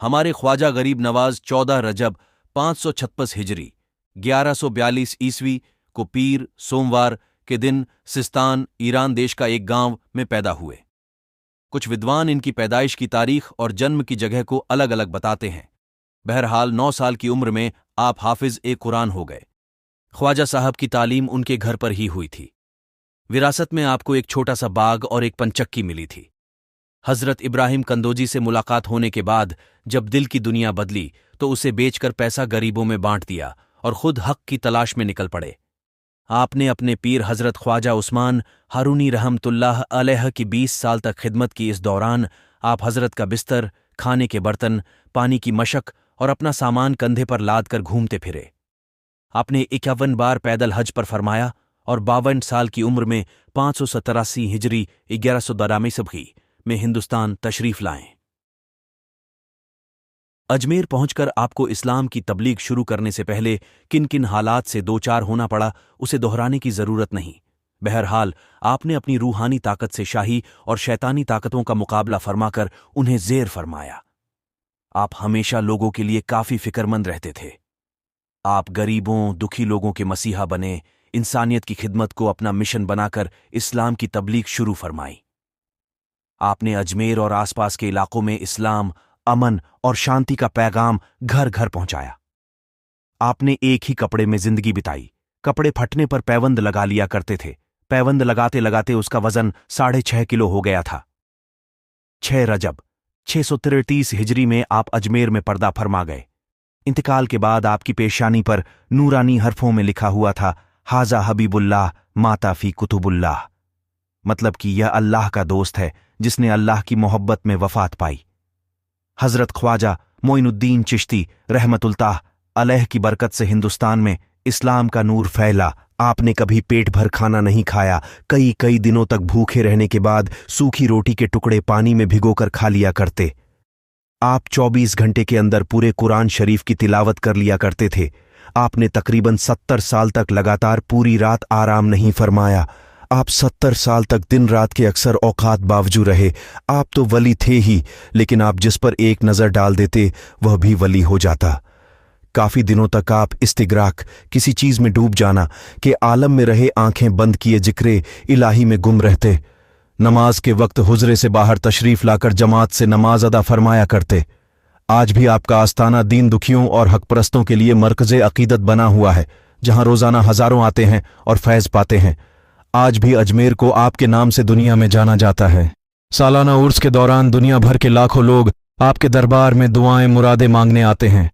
हमारे ख्वाजा गरीब नवाज 14 रजब 556 हिजरी 1142 ईस्वी को पीर सोमवार के दिन सिस्तान ईरान देश का एक गांव में पैदा हुए। कुछ विद्वान इनकी पैदाइश की तारीख और जन्म की जगह को अलग अलग बताते हैं। बहरहाल 9 साल की उम्र में आप हाफिज ए कुरान हो गए। ख्वाजा साहब की तालीम उनके घर पर ही हुई थी। विरासत में आपको एक छोटा सा बाग और एक पंचक्की मिली थी। हजरत इब्राहिम कंदोजी से मुलाकात होने के बाद जब दिल की दुनिया बदली तो उसे बेचकर पैसा गरीबों में बांट दिया और खुद हक की तलाश में निकल पड़े। आपने अपने पीर हजरत ख्वाजा उस्मान हारूनी रहमतुल्लाह अलैह की 20 साल तक खिदमत की। इस दौरान आप हजरत का बिस्तर, खाने के बर्तन, पानी की मशक और अपना सामान कंधे पर लाद कर घूमते फिरे। आपने 51 बार पैदल हज पर फरमाया और 52 साल की उम्र में 587 हिजरी 1192 में हिंदुस्तान तशरीफ लाएं। अजमेर पहुंचकर आपको इस्लाम की तबलीग शुरू करने से पहले किन किन हालात से दो चार होना पड़ा उसे दोहराने की जरूरत नहीं। बहरहाल आपने अपनी रूहानी ताकत से शाही और शैतानी ताकतों का मुकाबला फरमाकर उन्हें ज़ेर फरमाया। आप हमेशा लोगों के लिए काफी फिक्रमंद रहते थे। आप गरीबों, दुखी लोगों के मसीहा बने, इंसानियत की खिदमत को अपना मिशन बनाकर इस्लाम की तबलीग शुरू फरमाई। आपने अजमेर और आसपास के इलाकों में इस्लाम, अमन और शांति का पैगाम घर घर पहुंचाया। आपने एक ही कपड़े में जिंदगी बिताई। कपड़े फटने पर पैबंद लगा लिया करते थे। पैबंद लगाते लगाते उसका वजन 6.5 किलो हो गया था। 6 रजब 633 हिजरी में आप अजमेर में पर्दा फरमा गए। इंतकाल के बाद आपकी पेशानी पर नूरानी हरफों में लिखा हुआ था, हाजा हबीबुल्लाह माता फी कुतुबुल्लाह, मतलब कि यह अल्लाह का दोस्त है जिसने अल्लाह की मोहब्बत में वफात पाई। हजरत ख्वाजा मोइनुद्दीन चिश्ती रहमतुल्लाह अलैह की बरकत से हिंदुस्तान में इस्लाम का नूर फैला। आपने कभी पेट भर खाना नहीं खाया। कई कई दिनों तक भूखे रहने के बाद सूखी रोटी के टुकड़े पानी में भिगोकर खा लिया करते। आप 24 घंटे के अंदर पूरे कुरान शरीफ की तिलावत कर लिया करते थे। आपने तकरीबन 70 साल तक लगातार पूरी रात आराम नहीं फरमाया। आप 70 साल तक दिन रात के अक्सर औकात बावजूद रहे। आप तो वली थे ही, लेकिन आप जिस पर एक नज़र डाल देते वह भी वली हो जाता। काफी दिनों तक आप इस्तिगराक, किसी चीज में डूब जाना के आलम में रहे, आंखें बंद किए जिक्रे इलाही में गुम रहते। नमाज के वक्त हुजरे से बाहर तशरीफ लाकर जमात से नमाज अदा फरमाया करते। आज भी आपका आस्ताना दीन दुखियों और हकपरस्तों के लिए मरकज़े अकीदत बना हुआ है, जहां रोजाना हजारों आते हैं और फैज़ पाते हैं। आज भी अजमेर को आपके नाम से दुनिया में जाना जाता है। सालाना उर्स के दौरान दुनिया भर के लाखों लोग आपके दरबार में दुआएं मुरादें मांगने आते हैं।